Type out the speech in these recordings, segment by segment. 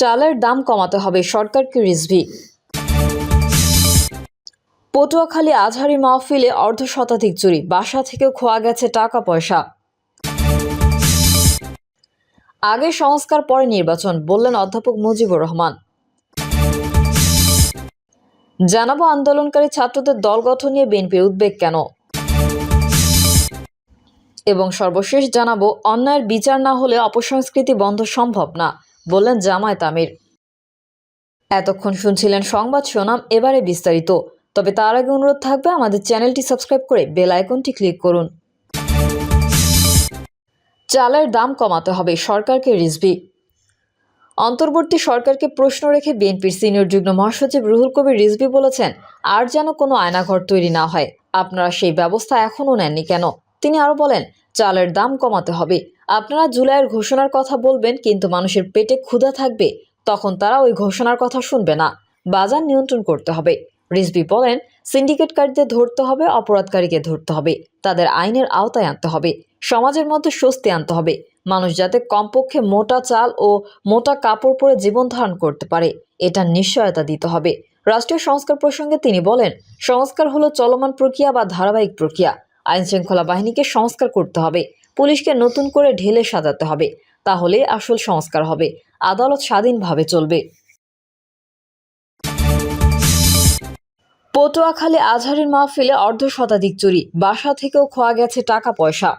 চালের দাম কমাতে হবে, সরকারকে রিজভি। পটুয়াখালী আজহারি মাহফিলে অর্ধশতাধিক চুরি, বাসা থেকেও খোয়া গেছে টাকা পয়সা। আগে সংস্কার পরে নির্বাচন, বললেন অধ্যাপক মুজিবুর রহমান। জানাবো আন্দোলনকারী ছাত্রদের দল গঠন নিয়ে বিএনপির উদ্বেগ কেন, এবং সর্বশেষ জানাবো অন্যায়ের বিচার না হলে অপসংস্কৃতি বন্ধ সম্ভব না, বললেন জামায়াত আমির। এতক্ষণ শুনছিলেন সংবাদ শিরোনাম, এবারে বিস্তারিত। তবে তার আগে অনুরোধ থাকবে আমাদের চ্যানেলটি সাবস্ক্রাইব করে বেল আইকনটি ক্লিক করুন। চালের দাম কমাতে হবে, সরকারকে রিজভি। অন্তর্বর্তী সরকারকে প্রশ্ন রেখে বিএনপির সিনিয়র যুগ্ম মহাসচিব রুহুল কবির রিজভি বলেছেন, আর যেন কোনো আয়নাঘর তৈরি না হয়, আপনারা সেই ব্যবস্থা এখনও নেননি কেন। তিনি আরও বলেন, চালের দাম কমাতে হবে। আপনারা জুলাইয়ের ঘোষণার কথা বলবেন, কিন্তু মানুষের পেটে ক্ষুধা থাকবে, তখন তারা ওই ঘোষণার কথা শুনবে না। বাজার নিয়ন্ত্রণ করতে হবে। রিজভি বলেন, সিন্ডিকেটকারীদের ধরতে হবে, অপরাধকারীকে ধরতে হবে, তাদের আইনের আওতায় আনতে হবে, সমাজের মধ্যে স্বস্তি আনতে হবে। মানুষ যাতে কমপক্ষে মোটা চাল ও মোটা কাপড় পরে জীবন ধারণ করতে পারে, এটা নিশ্চয়তা দিতে হবে। রাষ্ট্রীয় সংস্কার প্রসঙ্গে তিনি বলেন, সংস্কার হলো চলমান প্রক্রিয়া বা ধারাবাহিক প্রক্রিয়া। আইন শৃঙ্খলা বাহিনীকে সংস্কার করতে হবে, পুলিশকে নতুন করে ঢেলে সাজাতে হবে, তাহলে আসল সংস্কার হবে। আদালত স্বাধীনভাবে চলবে। পটুয়াখালী আজহারির মাহফিলে অর্ধশতাধিক চুরি, বাসা থেকেও খোয়া গেছে টাকা পয়সা।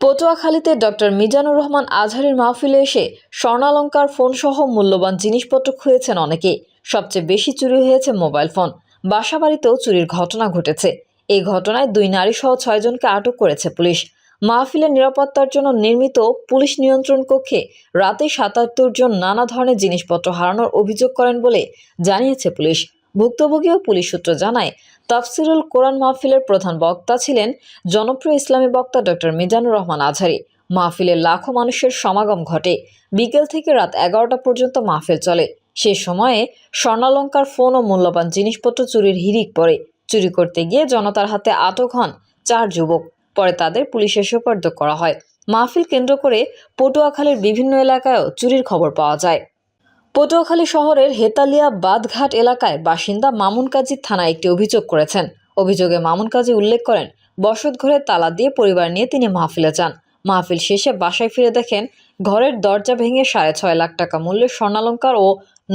পটুয়াখালীতে ডক্টর মিজানুর রহমান আজহারির মাহফিলে এসে স্বর্ণালংকার ফোনসহ মূল্যবান জিনিসপত্র খুঁয়েছেন অনেকে। সবচেয়ে বেশি চুরি হয়েছে মোবাইল ফোন। বাসাবাড়িতেও চুরির ঘটনা ঘটেছে। এই ঘটনায় 2 নারীসহ 6 জনকে আটক করেছে পুলিশ। মাহফিলের নিরাপত্তার জন্য নির্মিত পুলিশ নিয়ন্ত্রণ কক্ষে রাতে 77 জন নানা ধরনের জিনিসপত্র হারানোর অভিযোগ করেন বলে জানিয়েছে পুলিশ। ভুক্তভোগী ও পুলিশ সূত্র জানায়, তাফসিরুল কোরআন মাহফিলের প্রধান বক্তা ছিলেন জনপ্রিয় ইসলামী বক্তা ডক্টর মিজানুর রহমান আজহারি। মাহফিলে লাখো মানুষের সমাগম ঘটে। বিকেল থেকে রাত 11টা পর্যন্ত মাহফিল চলে। সে সময়ে স্বর্ণালংকার ফোন ও মূল্যবান জিনিসপত্র চুরির হিড়িক পড়ে। চুরি করতে গিয়ে জনতার হাতে আটক হন 4 যুবক। পরে তাদের পুলিশে সোপর্দ করা হয়। মাহফিল কেন্দ্র করে পটুয়াখালীর বিভিন্ন এলাকায়ও চুরির খবর পাওয়া যায়। পটুয়াখালী শহরের হেতালিয়া বাঁধঘাট এলাকায় বাসিন্দা মামুন কাজী থানায় একটি অভিযোগ করেছেন। অভিযোগে মামুন কাজী উল্লেখ করেন, বসতঘরে তালা দিয়ে পরিবার নিয়ে তিনি মাহফিলে যান। মাহফিল শেষে বাসায় ফিরে দেখেন ঘরের দরজা ভেঙে 6.5 লাখ টাকা মূল্যের স্বর্ণালংকার ও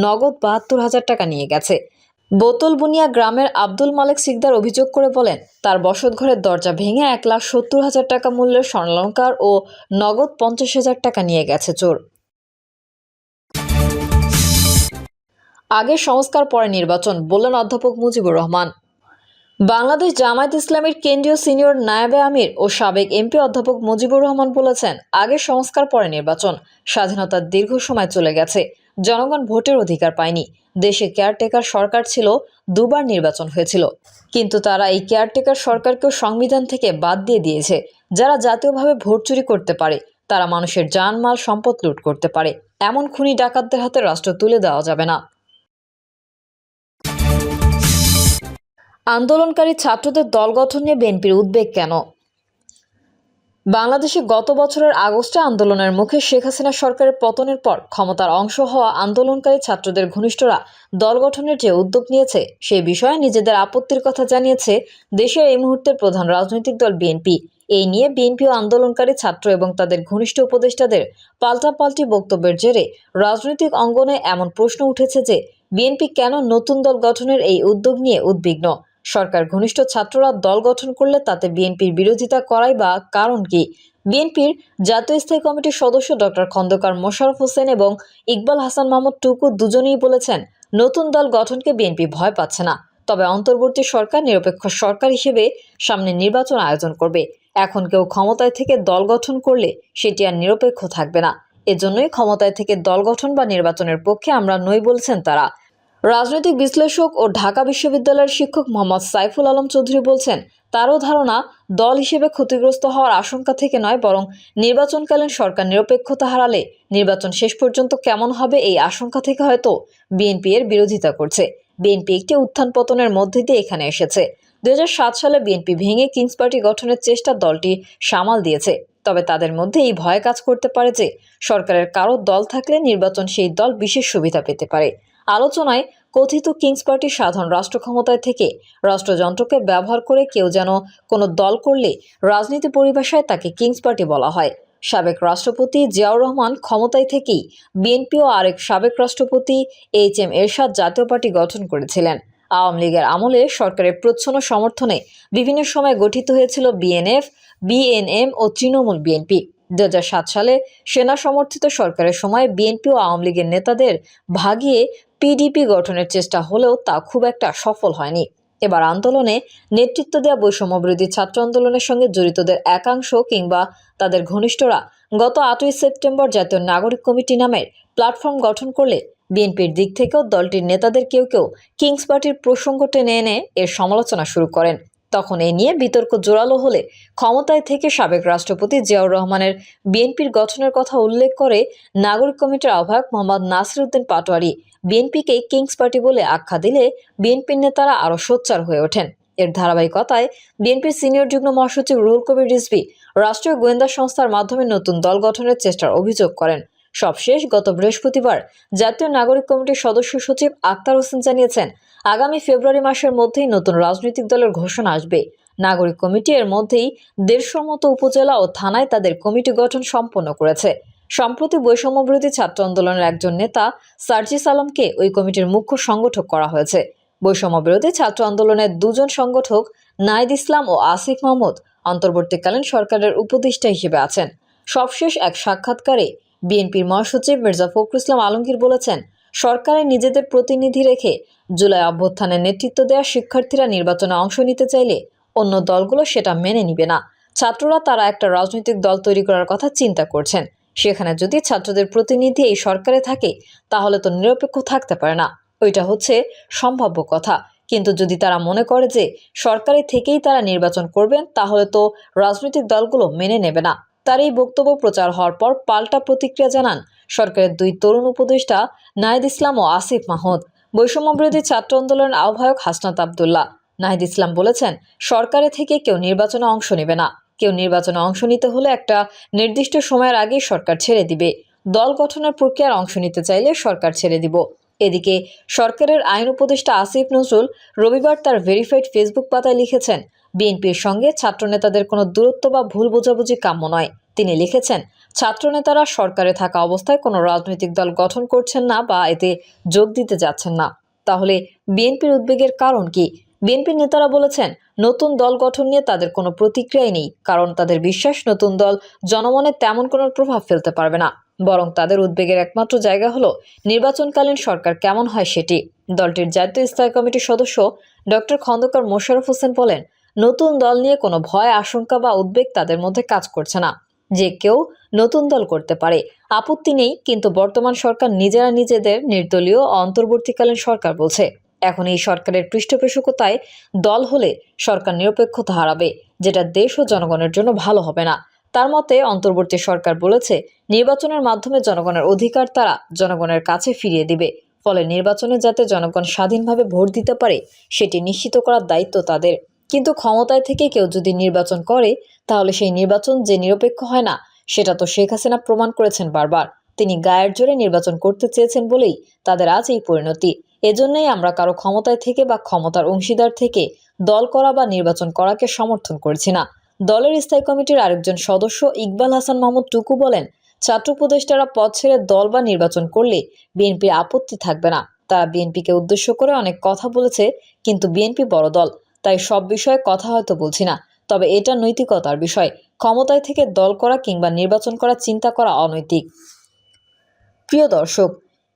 নগদ 72,000 টাকা নিয়ে গেছে। বোতলবুনিয়া গ্রামের আব্দুল মালেক সিকদার অভিযোগ করে বলেন, তার বসতঘরের দরজা ভেঙে 1,70,000 টাকা মূল্যের স্বর্ণালংকার ও নগদ 50,000 টাকা নিয়ে গেছে চোর। আগে সংস্কার পরে নির্বাচন, বললেন অধ্যাপক মুজিবুর রহমান। বাংলাদেশ জামায়াত ইসলামীর কেন্দ্রীয় সিনিয়র নায়েবে আমির ও সাবেক এমপি অধ্যাপক মুজিবুর রহমান বলেছেন, আগে সংস্কার পরে নির্বাচন। স্বাধীনতার দীর্ঘ সময় চলে গেছে, জনগণ ভোটের অধিকার পায়নি। দেশে কেয়ারটেকার সরকার ছিল, 2 বার নির্বাচন হয়েছিল, কিন্তু তারা এই কেয়ারটেকার সরকারকেও সংবিধান থেকে বাদ দিয়ে দিয়েছে। যারা জাতীয়ভাবে ভোট চুরি করতে পারে, তারা মানুষের জানমাল সম্পদ লুট করতে পারে, এমন খুনি ডাকাতদের হাতে রাষ্ট্র তুলে দেওয়া যাবে না। আন্দোলনকারী ছাত্রদের দল গঠন নিয়ে বিএনপির উদ্বেগ কেন। বাংলাদেশে গত বছরের আগস্টে আন্দোলনের মুখে শেখ হাসিনা সরকারের পতনের পর ক্ষমতার অংশ হওয়া আন্দোলনকারী ছাত্রদের ঘনিষ্ঠরা দল গঠনের যে উদ্যোগ নিয়েছে, সে বিষয়ে নিজেদের আপত্তির কথা জানিয়েছে দেশের এই মুহূর্তের প্রধান রাজনৈতিক দল বিএনপি। এই নিয়ে বিএনপি ও আন্দোলনকারী ছাত্র এবং তাদের ঘনিষ্ঠ উপদেষ্টাদের পাল্টাপাল্টি বক্তব্যের জেরে রাজনৈতিক অঙ্গনে এমন প্রশ্ন উঠেছে যে বিএনপি কেন নতুন দল গঠনের এই উদ্যোগ নিয়ে উদ্বিগ্ন। সরকার ঘনিষ্ঠ ছাত্ররা দল গঠন করলে তাতে বিএনপির বিরোধিতা করাই বা কারণ কি। বিএনপির জাতীয় স্থায়ী কমিটির সদস্য ডক্টর খন্দকার মোশাররফ হোসেন এবং ইকবাল হাসান মাহমুদ টুকু দুজনেই বলেছেন, নতুন দল গঠনকে বিএনপি ভয় পাচ্ছে না, তবে অন্তর্বর্তী সরকার নিরপেক্ষ সরকার হিসেবে সামনে নির্বাচন আয়োজন করবে। এখন কেউ ক্ষমতায় থেকে দল গঠন করলে সেটি আর নিরপেক্ষ থাকবে না। এজন্যই ক্ষমতায় থেকে দল গঠন বা নির্বাচনের পক্ষে আমরা নই বলছেন তারা। রাজনৈতিক বিশ্লেষক ও ঢাকা বিশ্ববিদ্যালয়ের শিক্ষক মোহাম্মদ সাইফুল আলম চৌধুরী বলছেন, তারও ধারণা দল হিসেবে ক্ষতিগ্রস্ত হওয়ার আশঙ্কা থেকে নয়, বরং নির্বাচনকালীন সরকার নিরপেক্ষতা হারালে নির্বাচন শেষ পর্যন্ত কেমন হবে এই আশঙ্কা থেকে হয়তো বিএনপি এর বিরোধিতা করছে। বিএনপি একটি উত্থান পতনের মধ্যে দিয়ে এখানে এসেছে। 2007 সালে বিএনপি ভেঙে কিংস পার্টি গঠনের চেষ্টা দলটি সামাল দিয়েছে। তবে তাদের মধ্যে এই ভয় কাজ করতে পারে যে সরকারের কারো দল থাকলে নির্বাচন সেই দল বিশেষ সুবিধা পেতে পারে। আলোচনায় কথিত কিংস পার্টির সাধারণ রাষ্ট্র ক্ষমতায় থেকে রাষ্ট্রযন্ত্রকে ব্যবহার করে কেউ যেন কোনো দল করলে রাজনীতি পরিভাষায় তাকে কিংস পার্টি বলা হয়। সাবেক রাষ্ট্রপতি জিয়াউর রহমান ক্ষমতায় থেকেই বিএনপি ও আরেক সাবেক রাষ্ট্রপতি এইচ.এম. এরশাদ জাতীয় পার্টি গঠন করেছিলেন। আওয়ামী লীগের আমলে সরকারের প্রচ্ছন্ন সমর্থনে বিভিন্ন সময় গঠিত হয়েছিল বিএনএফ, বিএনএম ও তৃণমূল বিএনপি। 2007 সালে সেনা সমর্থিত সরকারের সময় বিএনপি ও আওয়ামী লীগের নেতাদের ভাগিয়ে পিডিপি গঠনের চেষ্টা হলেও তা খুব একটা সফল হয়নি। এবার আন্দোলনে নেতৃত্ব দেওয়া বৈষম্যবিরোধী ছাত্র আন্দোলনের সঙ্গে জড়িতদের একাংশ কিংবা তাদের ঘনিষ্ঠরা গত 8ই সেপ্টেম্বর জাতীয় নাগরিক কমিটি নামের প্ল্যাটফর্ম গঠন করলে বিএনপির দিক থেকেও দলটির নেতাদের কেউ কেউ কিংস পার্টির প্রসঙ্গ টেনে এনে এর সমালোচনা শুরু করেন। তখন এ নিয়ে বিতর্ক জোরালো হলে ক্ষমতায় থেকে সাবেক রাষ্ট্রপতি জিয়াউর রহমানের বিএনপির গঠনের কথা উল্লেখ করে নাগরিক কমিটির আহ্বায়ক মোহাম্মদ নাসির উদ্দিন পাটোয়ারি বিএনপিকে কিংস পার্টি বলে আখ্যা দিলে বিএনপির নেতারা আরও সোচ্চার হয়ে ওঠেন। এর ধারাবাহিকতায় বিএনপির সিনিয়র যুগ্ম মহাসচিব রুহুল কবির রিজভী রাষ্ট্রীয় গোয়েন্দা সংস্থার মাধ্যমে নতুন দল গঠনের চেষ্টার অভিযোগ করেন। সবশেষ গত বৃহস্পতিবার জাতীয় নাগরিক কমিটির সদস্য সচিব আক্তার হোসেন জানিয়েছেন, আগামী ফেব্রুয়ারি মাসের মধ্যেই নতুন রাজনৈতিক দলের ঘোষণা আসবে। নাগরিক কমিটি এর মধ্যেই 150 মতো উপজেলা ও থানায় তাদের কমিটি গঠন সম্পন্ন করেছে। সম্প্রতি বৈষম্যবিরোধী ছাত্র আন্দোলনের একজন নেতা সার্জিস আলমকে ওই কমিটির মুখ্য সংগঠক করা হয়েছে। বৈষম্যবিরোধী ছাত্র আন্দোলনের দুজন সংগঠক নাহিদ ইসলাম ও আসিফ মাহমুদ অন্তর্বর্তীকালীন সরকারের উপদেষ্টা হিসেবে আছেন। সবশেষ এক সাক্ষাৎকারে বিএনপির মহাসচিব মির্জা ফখরুল ইসলাম আলমগীর বলেছেন, সরকারের নিজেদের প্রতিনিধি রেখে জুলাই অভ্যুত্থানের নেতৃত্ব দেওয়া শিক্ষার্থীরা নির্বাচনে অংশ নিতে চাইলে অন্য দলগুলো সেটা মেনে নিবে না। ছাত্ররা তারা একটা রাজনৈতিক দল তৈরি করার কথা চিন্তা করছেন। সেখানে যদি ছাত্রদের প্রতিনিধি এই সরকারে থাকে তাহলে তো নিরপেক্ষ থাকতে পারে না। ওইটা হচ্ছে সম্ভাব্য কথা। কিন্তু যদি তারা মনে করে যে সরকারে থেকেই তারা নির্বাচন করবেন তাহলে তো রাজনৈতিক দলগুলো মেনে নেবে না। তার এই বক্তব্য প্রচার হওয়ার পর পাল্টা প্রতিক্রিয়া জানান সরকারের দুই তরুণ উপদেষ্টা নাহিদ ইসলাম ও আসিফ মাহমুদ। বৈষম্যবিরোধী ছাত্র আন্দোলনের আহ্বায়ক হাসনাত আবদুল্লাহ নাহিদ ইসলাম বলেছেন, সরকারে থেকে কেউ নির্বাচনে অংশ নেবে না। কেউ নির্বাচনে অংশ নিতে হলে একটা নির্দিষ্ট সময়ের আগেই সরকার ছেড়ে দিবে। দল গঠনের প্রক্রিয়ার অংশ নিতে চাইলে সরকার ছেড়ে দিব। এদিকে সরকারের আইন উপদেষ্টা আসিফ নজরুল রবিবার তার ভেরিফাইড ফেসবুক পাতায় লিখেছেন, বিএনপির সঙ্গে ছাত্রনেতাদের কোনো দূরত্ব বা ভুল বোঝাবুঝি কাম্য নয়। তিনি লিখেছেন, ছাত্রনেতারা সরকারে থাকা অবস্থায় কোনো রাজনৈতিক দল গঠন করছেন না বা এতে যোগ দিতে যাচ্ছেন না। তাহলে বিএনপির উদ্বেগের কারণ কি? বিএনপির নেতারা বলেছেন, নতুন দল গঠন নিয়ে তাদের কোনো প্রতিক্রিয়াই নেই, কারণ তাদের বিশ্বাস নতুন দল জনমনে তেমন কোনো প্রভাব ফেলতে পারবে না। বরং তাদের উদ্বেগের একমাত্র জায়গা হলো নির্বাচনকালীন সরকার কেমন হয় সেটি। দলটির জাতীয় স্থায়ী কমিটির সদস্য ডক্টর খন্দকার মোশাররফ হোসেন বলেন, নতুন দল নিয়ে কোনো ভয়, আশঙ্কা বা উদ্বেগ তাদের মধ্যে কাজ করছে না। যে কেউ নতুন দল করতে পারে, আপত্তি নেই, কিন্তু বর্তমান সরকার নিজেরা নিজেদের নির্দলীয় অন্তর্বর্তীকালীন সরকার বলছে। এখন এই সরকারের পৃষ্ঠপোষকতায় দল হলে সরকার নিরপেক্ষতা হারাবে, যেটা দেশ ও জনগণের জন্য ভালো হবে না। তার মতে অন্তর্বর্তী সরকার বলেছে, নির্বাচনের মাধ্যমে জনগণের অধিকার তারা জনগণের কাছে ফিরিয়ে দিবে। ফলে নির্বাচনে যাতে জনগণ স্বাধীনভাবে ভোট দিতে পারে সেটি নিশ্চিত করার দায়িত্ব তাদের। কিন্তু ক্ষমতায় থেকে কেউ যদি নির্বাচন করে তাহলে সেই নির্বাচন যে নিরপেক্ষ হয় না সেটা তো শেখ হাসিনা প্রমাণ করেছেন বারবার। তিনি গায়ের জোরে নির্বাচন করতে চেয়েছেন বলেই তাদের আজ এই পরিণতি। এজন্যই আমরা কারো ক্ষমতায় থেকে বা ক্ষমতার অংশীদার থেকে দল করা বা নির্বাচন করাকে সমর্থন করছি না। দলের স্থায়ী কমিটির আরেকজন সদস্য ইকবাল হাসান মাহমুদ টুকু বলেন, ছাত্র উপদেষ্টারা পদ ছেড়ে দল বা নির্বাচন করলে বিএনপির আপত্তি থাকবে না। তারা বিএনপিকে উদ্দেশ্য করে অনেক কথা বলেছে, কিন্তু বিএনপি বড় দল, তাই সব বিষয়ে কথা হয়তো বলছি না। তবে এটা নৈতিকতার বিষয়। ক্ষমতায় থেকে দল করা কিংবা নির্বাচন করার চিন্তা করা অনৈতিক। প্রিয় দর্শক,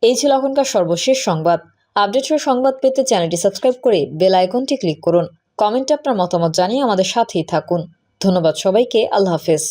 এই ছিল এখনকার সর্বশেষ সংবাদ। আপডেট সংবাদ পেতে চ্যানেলটি সাবস্ক্রাইব করে বেল আইকনটি ক্লিক করুন। কমেন্টে আপনার মতামত জানিয়ে আমাদের সাথেই থাকুন। ধন্যবাদ সবাইকে। আল্লাহ হাফেজ।